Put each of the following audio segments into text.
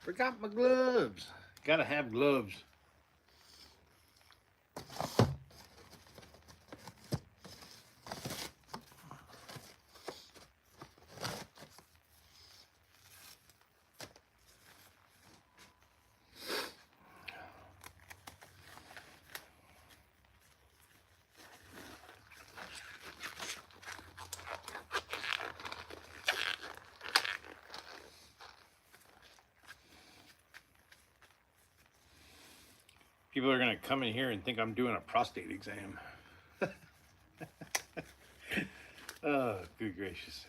Forgot my gloves. Gotta have gloves. People are gonna come in here and think I'm doing a prostate exam. Oh, good gracious.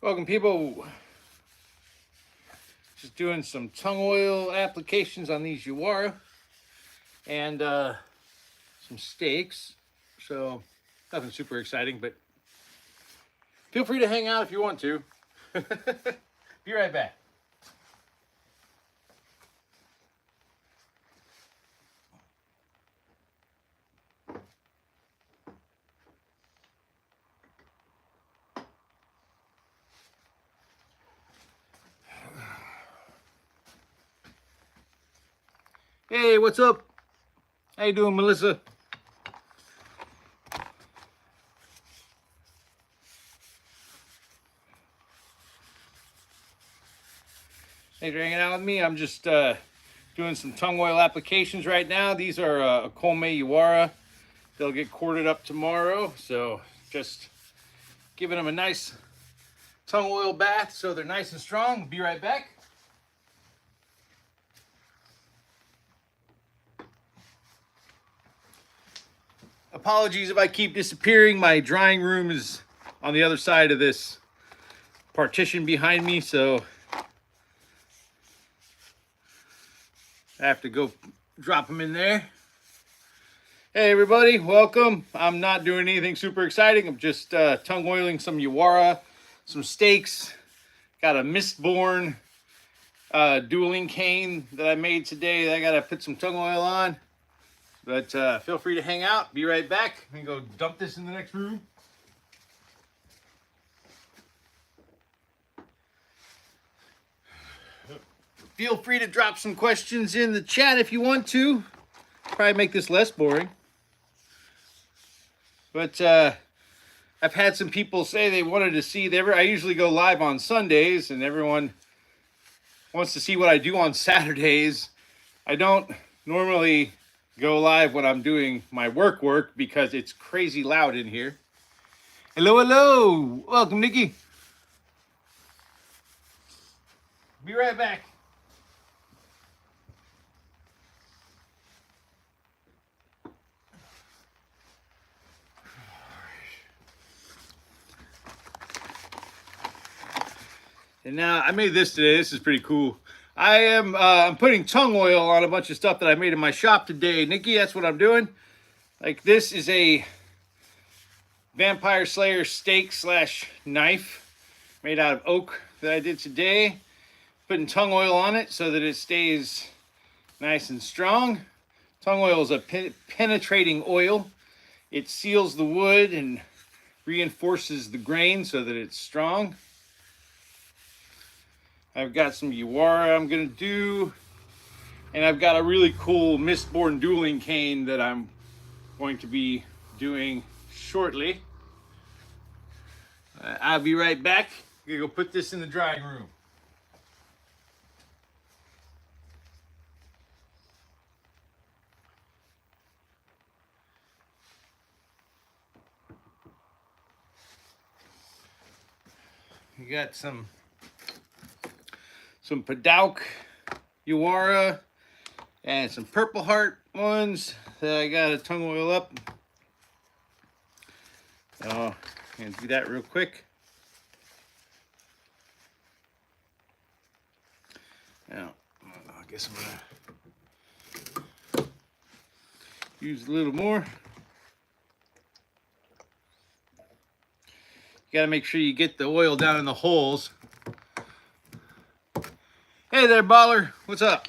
Welcome, people. Just doing some tung oil applications on these Uwara and some steaks. So nothing super exciting, but feel free to hang out if you want to. Be right back. Hey, what's up? How you doing, Melissa? Thanks for hanging out with me. I'm just doing some tung oil applications right now. These are a Colme Uwara. They'll get corded up tomorrow. So just giving them a nice tung oil bath so they're nice and strong. Be right back. Apologies if I keep disappearing. My drying room is on the other side of this partition behind me, so I have to go drop them in there. Hey everybody, welcome. I'm not doing anything super exciting. I'm just tung oiling some Uwara, some steaks. Got a Mistborn dueling cane that I made today that I gotta put some tung oil on. But feel free to hang out. Be right back. I'm gonna go dump this in the next room. Feel free to drop some questions in the chat if you want to. Probably make this less boring. But I've had some people say they wanted to see. I usually go live on Sundays, and everyone wants to see what I do on Saturdays. I don't normally go live when I'm doing my work because it's crazy loud in here. Hello. Welcome, Nikki. Be right back. And now I made this today. This is pretty cool. I'm putting tung oil on a bunch of stuff that I made in my shop today. Nikki, that's what I'm doing. Like, this is a Vampire Slayer stake slash knife made out of oak that I did today. Putting tung oil on it so that it stays nice and strong. Tung oil is a penetrating oil. It seals the wood and reinforces the grain so that it's strong. I've got some Uwara I'm going to do. And I've got a really cool Mistborn dueling cane that I'm going to be doing shortly. I'll be right back. I'm going to go put this in the drying room. You got some Padauk Uwara and some Purple Heart ones that I got to tung oil up. So I'm going to do that real quick. Now, I guess I'm going to use a little more. You got to make sure you get the oil down in the holes. Hey there, baller. What's up?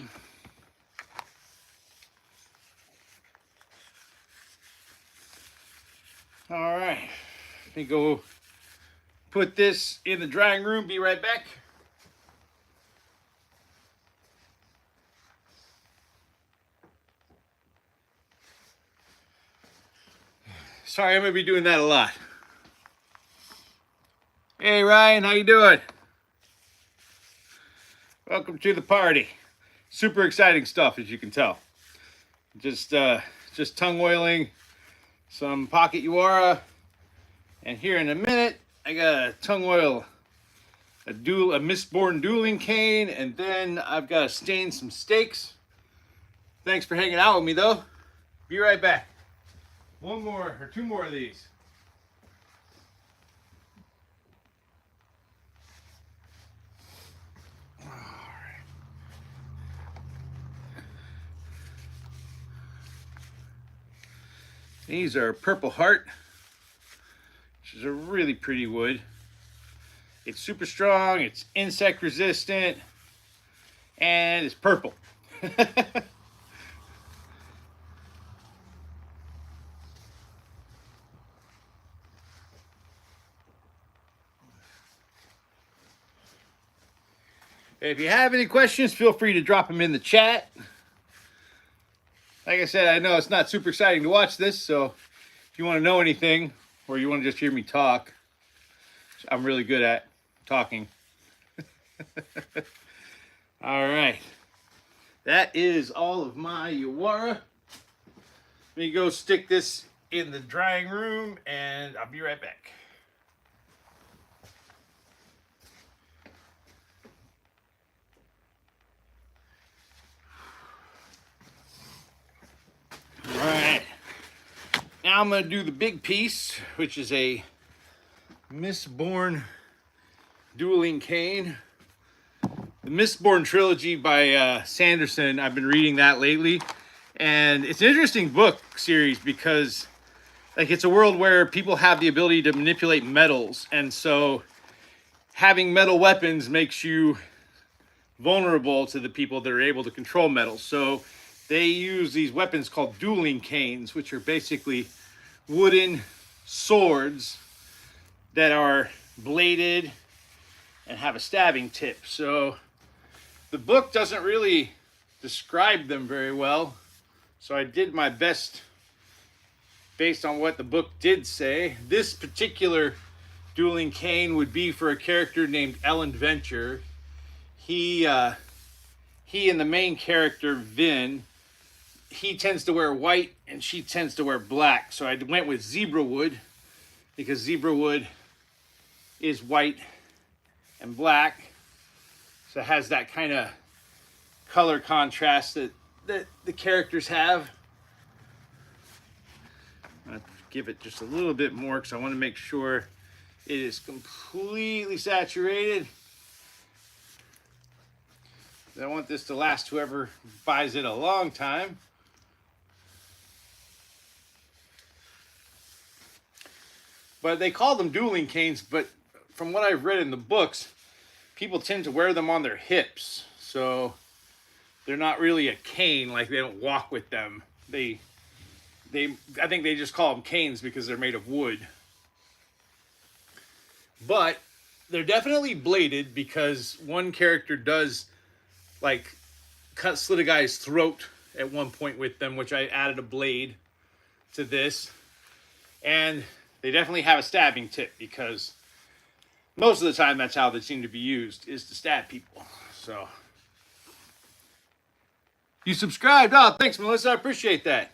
All right. Let me go put this in the drying room. Be right back. Sorry, I'm going to be doing that a lot. Hey, Ryan. How you doing? Welcome to the party. Super exciting stuff, as you can tell. Just tung oiling some pocket Uwara, and here in a minute I gotta tung oil a Mistborn dueling cane, and then I've got to stain some steaks. Thanks for hanging out with me, though. Be right back. One more or two more of these. These are Purple Heart, which is a really pretty wood. It's super strong, it's insect resistant, and it's purple. If you have any questions, feel free to drop them in the chat. Like I said, I know it's not super exciting to watch this, so if you want to know anything or you want to just hear me talk, I'm really good at talking. All right. That is all of my Uwara. Let me go stick this in the drying room, and I'll be right back. All right. Now I'm going to do the big piece, which is a Mistborn dueling cane. The Mistborn trilogy by Sanderson. I've been reading that lately, and it's an interesting book series because, like, it's a world where people have the ability to manipulate metals, and so having metal weapons makes you vulnerable to the people that are able to control metals. So they use these weapons called dueling canes, which are basically wooden swords that are bladed and have a stabbing tip. So the book doesn't really describe them very well, so I did my best based on what the book did say. This particular dueling cane would be for a character named Ellen Venture. He and the main character, Vin, he tends to wear white and she tends to wear black. So I went with zebra wood because zebra wood is white and black. So it has that kind of color contrast that the characters have. I'm going to give it just a little bit more because I want to make sure it is completely saturated. I want this to last whoever buys it a long time. But they call them dueling canes, but from what I've read in the books, people tend to wear them on their hips. So they're not really a cane, like they don't walk with them. I think they just call them canes because they're made of wood. But they're definitely bladed because one character does like slit a guy's throat at one point with them, which I added a blade to this. And they definitely have a stabbing tip because most of the time that's how they seem to be used, is to stab people. So you subscribed. Oh, thanks, Melissa. I appreciate that.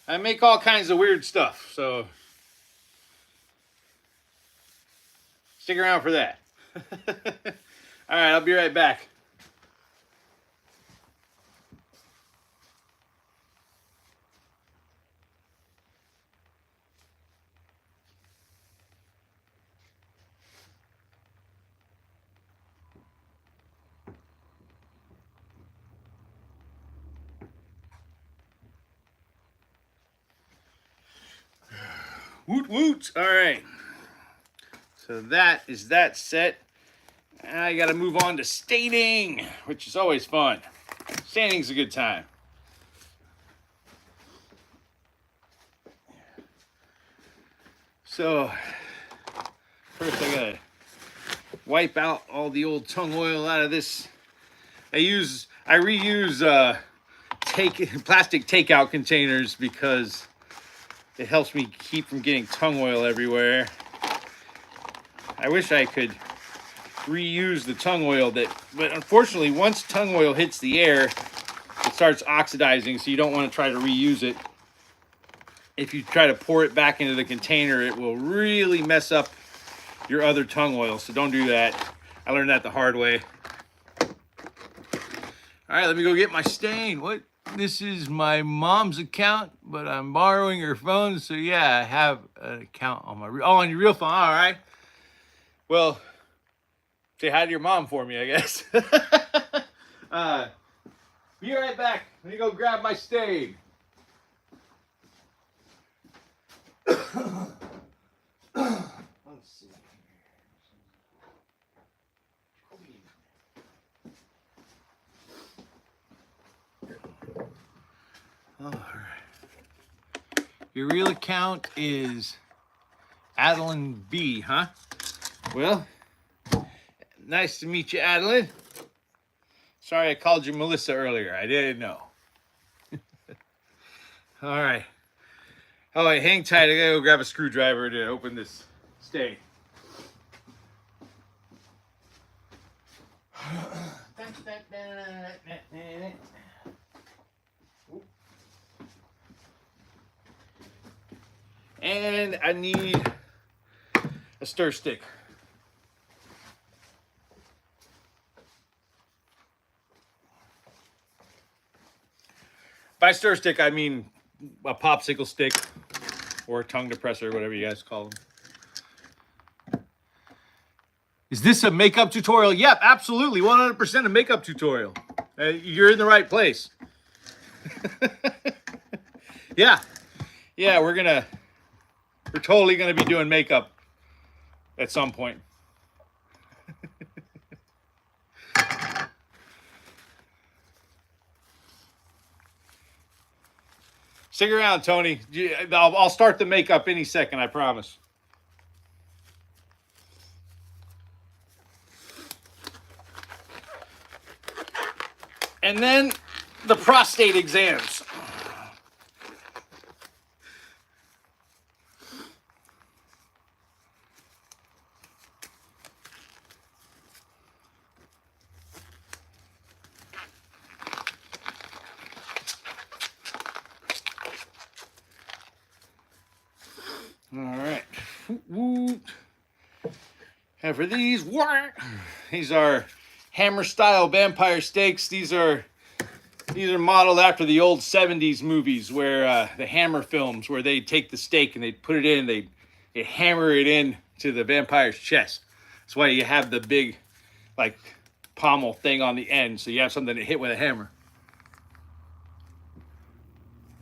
I make all kinds of weird stuff, so stick around for that. All right, I'll be right back. Woot woot. All right. So that is that set. I got to move on to staining, which is always fun. Staining's a good time. So first I got to wipe out all the old tung oil out of this. I reuse plastic takeout containers because it helps me keep from getting tung oil everywhere. I wish I could reuse the tung oil but unfortunately once tung oil hits the air, it starts oxidizing, so you don't want to try to reuse it. If you try to pour it back into the container, it will really mess up your other tung oil, so don't do that. I learned that the hard way. All right, let me go get my stain. What? This is my mom's account, but I'm borrowing her phone, so yeah, I have an account on my on your real phone. All right. Well, say hi to your mom for me, I guess. Be right back. Let me go grab my stain. Let's see. All right. Your real account is Adeline B, huh? Well, nice to meet you, Adeline. Sorry I called you Melissa earlier. I didn't know. All right. Oh, wait, hang tight. I gotta go grab a screwdriver to open this stain. And I need a stir stick. By stir stick, I mean a popsicle stick or a tongue depressor, whatever you guys call them. Is this a makeup tutorial? Yep, absolutely. 100% a makeup tutorial. You're in the right place. Yeah. Yeah, we're totally gonna be doing makeup at some point. Stick around, Tony. I'll start the makeup any second, I promise. And then the prostate exams. All right. And for these are hammer style vampire steaks. These are modeled after the old 70s movies where the Hammer films, where they take the steak and they put it in, they hammer it in to the vampire's chest. That's why you have the big, like, pommel thing on the end, so you have something to hit with a hammer.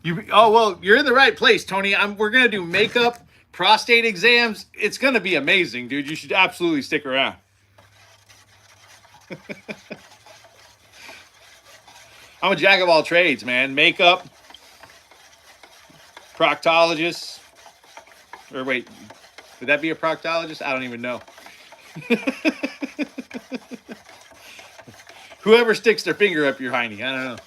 Well, you're in the right place, Tony. We're gonna do makeup, prostate exams. It's gonna be amazing, dude. You should absolutely stick around. I'm a jack of all trades, man. Makeup, proctologist, or wait, would that be a proctologist? I don't even know. Whoever sticks their finger up your hiney, I don't know.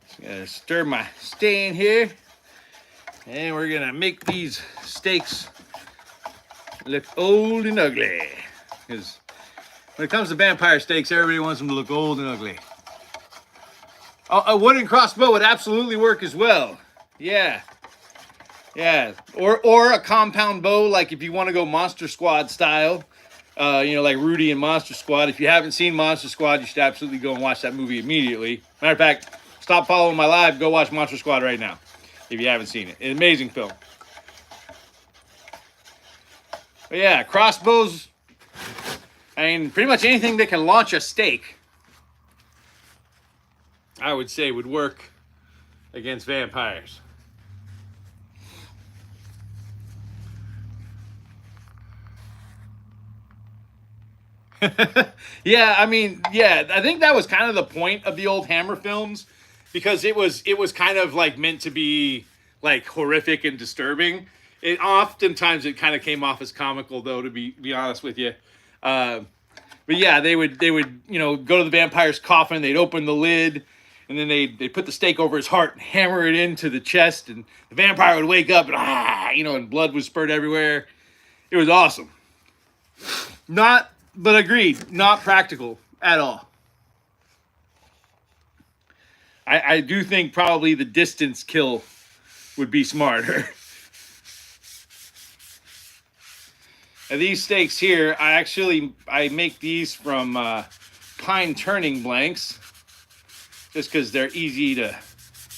Just gotta stir my stain here, and we're gonna make these steaks look old and ugly. Because when it comes to vampire steaks, everybody wants them to look old and ugly. A wooden crossbow would absolutely work as well. Yeah. Yeah. Or a compound bow, like if you want to go Monster Squad style. Like Rudy and Monster Squad. If you haven't seen Monster Squad, you should absolutely go and watch that movie immediately. Matter of fact, stop following my live. Go watch Monster Squad right now if you haven't seen it. An amazing film. But yeah, crossbows. I mean, pretty much anything that can launch a steak, I would say would work against vampires. Yeah, I mean, yeah, I think that was kind of the point of the old Hammer films, because it was kind of like meant to be like horrific and disturbing. Oftentimes it kind of came off as comical, though, to be honest with you. But yeah, they would go to the vampire's coffin, they'd open the lid, and then they'd put the stake over his heart and hammer it into the chest, and the vampire would wake up and and blood would spurt everywhere. It was awesome. But agreed, not practical at all. I do think probably the distance kill would be smarter. And these steaks here, I make these from pine turning blanks, just because they're easy to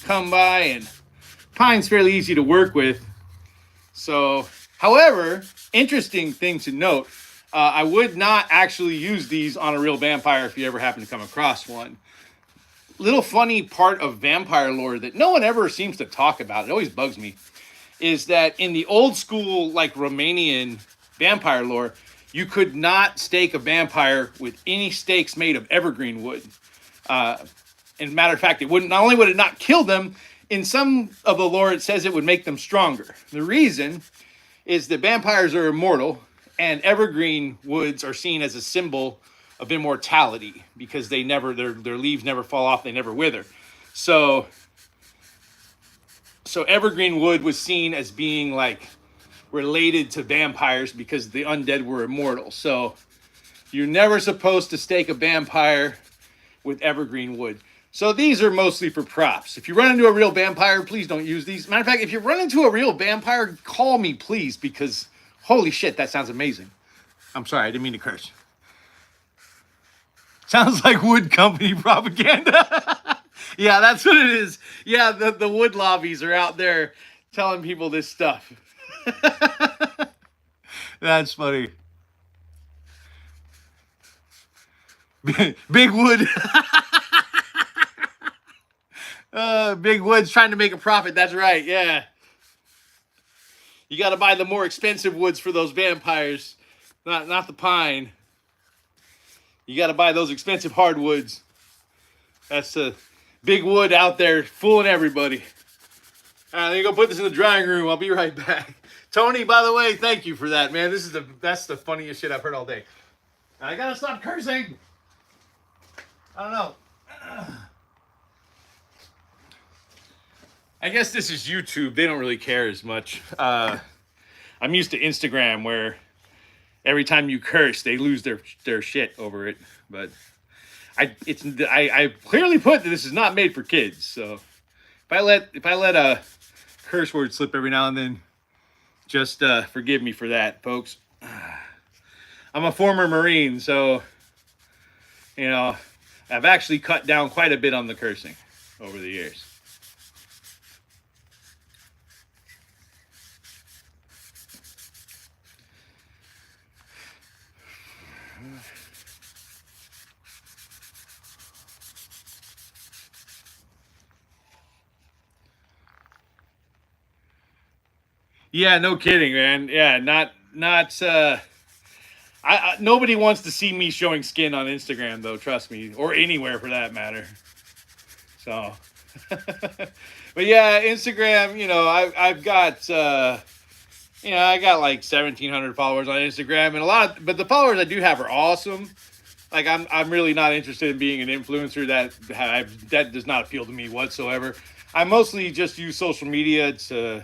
come by, and pine's fairly easy to work with. So, however, interesting thing to note, I would not actually use these on a real vampire if you ever happen to come across one. Little funny part of vampire lore that no one ever seems to talk about, it always bugs me, is that in the old school, like Romanian vampire lore, you could not stake a vampire with any stakes made of evergreen wood. And matter of fact, not only would it not kill them, in some of the lore it says it would make them stronger. The reason is that vampires are immortal, and evergreen woods are seen as a symbol of immortality because their leaves never fall off, they never wither. So evergreen wood was seen as being like related to vampires because the undead were immortal. So you're never supposed to stake a vampire with evergreen wood. So these are mostly for props. If you run into a real vampire, please don't use these. Matter of fact, if you run into a real vampire, call me, please, because holy shit, that sounds amazing. I'm sorry, I didn't mean to curse. Sounds like wood company propaganda. Yeah, that's what it is. Yeah, the wood lobbies are out there telling people this stuff. That's funny. Big wood. Big wood's trying to make a profit. That's right. Yeah. You got to buy the more expensive woods for those vampires, not the pine. You got to buy those expensive hardwoods. That's the big wood out there fooling everybody. All right, let me go put this in the drying room. I'll be right back. Tony, by the way, thank you for that, man. That's the funniest shit I've heard all day. I gotta stop cursing. I don't know. I guess this is YouTube. They don't really care as much. I'm used to Instagram, where every time you curse, they lose their shit over it. But I clearly put that this is not made for kids. So if I let a curse word slip every now and then, just forgive me for that, folks. I'm a former Marine, so I've actually cut down quite a bit on the cursing over the years. Yeah, no kidding, man. Yeah, not. Nobody wants to see me showing skin on Instagram, though. Trust me, or anywhere for that matter. So, but yeah, Instagram. I've got I got like 1,700 followers on Instagram, and but the followers I do have are awesome. Like I'm really not interested in being an influencer. That does not appeal to me whatsoever. I mostly just use social media to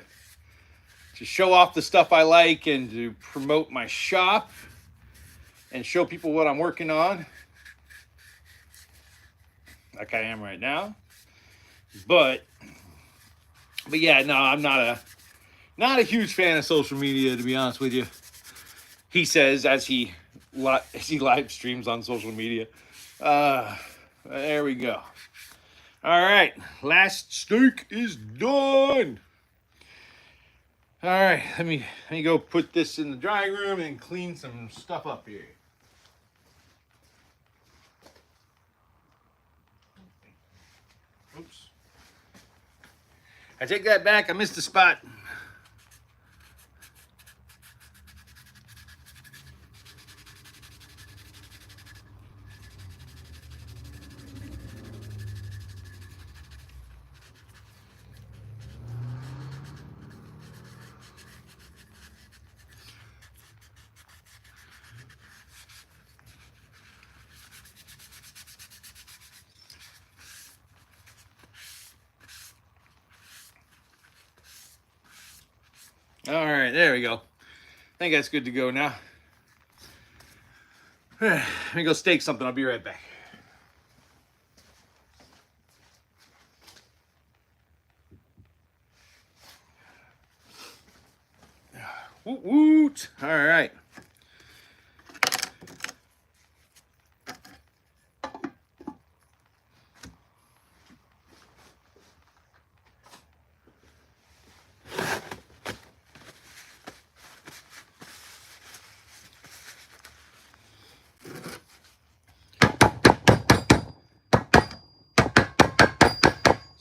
show off the stuff I like and to promote my shop and show people what I'm working on, like I am right now. But yeah, no, I'm not a huge fan of social media, to be honest with you. He says as he live streams on social media. There we go. All right, last steak is done. All right, let me go put this in the drying room and clean some stuff up here. Oops. I take that back. I missed the spot. All right, there we go. I think that's good to go now. Let me go steak something. I'll be right back. Woot woot. All right.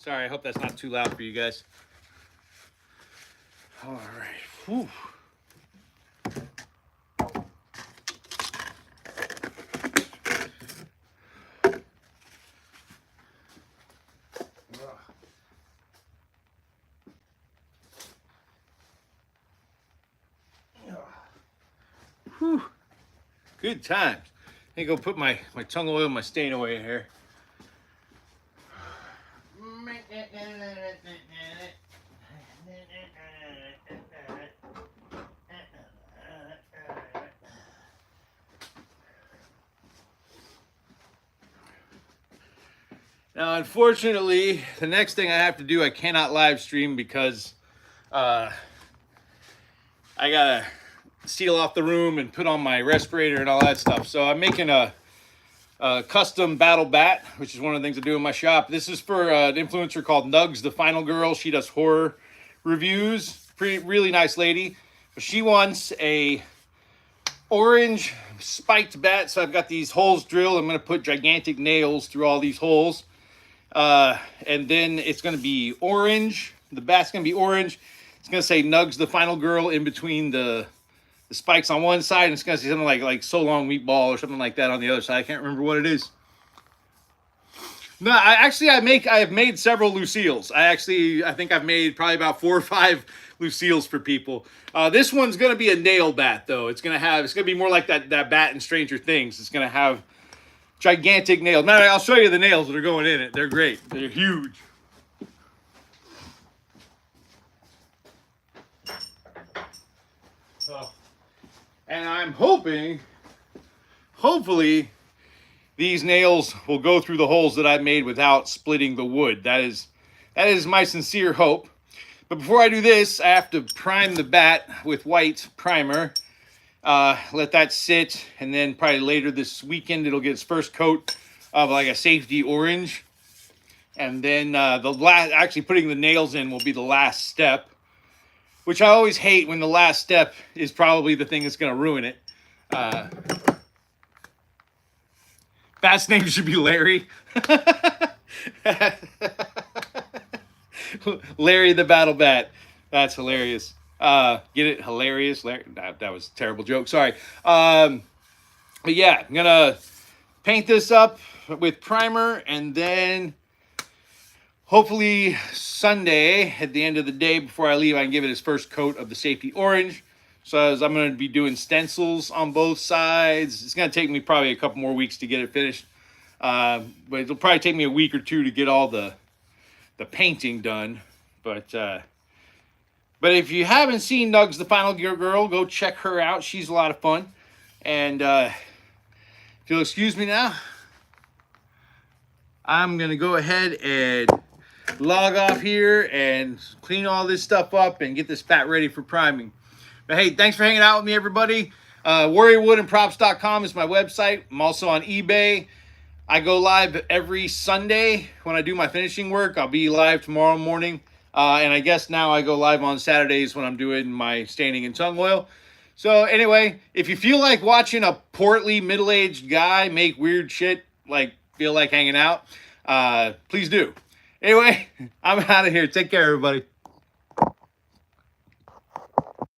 Sorry, I hope that's not too loud for you guys. All right. Whew. Whew. Good times. I go put my tung oil, my stain away here. Now, unfortunately, the next thing I have to do, I cannot live stream because I gotta seal off the room and put on my respirator and all that stuff. So I'm making a custom battle bat, which is one of the things I do in my shop. This is for an influencer called Nugs, the Final Girl. She does horror reviews. Really nice lady. She wants a orange spiked bat, so I've got these holes drilled. I'm going to put gigantic nails through all these holes. And then it's going to be orange. The bat's going to be orange. It's going to say Nugs, the Final Girl in between the spikes on one side, and it's going to say something like So Long Meatball or something like that on the other side. I can't remember what it is. No, I have made several Lucille's. I think I've made probably about 4 or 5 Lucille's for people. This one's going to be a nail bat, though. It's going to be more like that bat in Stranger Things. It's going to have gigantic nails. Now, I'll show you the nails that are going in it. They're great. They're huge. So, and I'm hopefully, these nails will go through the holes that I've made without splitting the wood. That is my sincere hope. But before I do this, I have to prime the bat with white primer. Let that sit, and then probably later this weekend it'll get its first coat of like a safety orange. And then actually putting the nails in will be the last step, which I always hate when the last step is probably the thing that's going to ruin it. Bat's name should be Larry. Larry the Battle Bat. That's hilarious. Get it? Hilarious. Larry. That was a terrible joke. Sorry. But yeah, I'm gonna paint this up with primer, and then hopefully Sunday at the end of the day before I leave, I can give it its first coat of the safety orange. So as I'm going to be doing stencils on both sides. It's going to take me probably a couple more weeks to get it finished. But it'll probably take me a week or two to get all the painting done. But if you haven't seen Nugs the Final Gear Girl, go check her out. She's a lot of fun. And if you'll excuse me now, I'm going to go ahead and log off here and clean all this stuff up and get this fat ready for priming. But hey, thanks for hanging out with me, everybody. WarriorWoodandProps.com is my website. I'm also on eBay. I go live every Sunday when I do my finishing work. I'll be live tomorrow morning. And I guess now I go live on Saturdays when I'm doing my standing and tongue oil. So anyway, if you feel like watching a portly middle-aged guy make weird shit, like feel like hanging out, please do. Anyway, I'm out of here. Take care, everybody.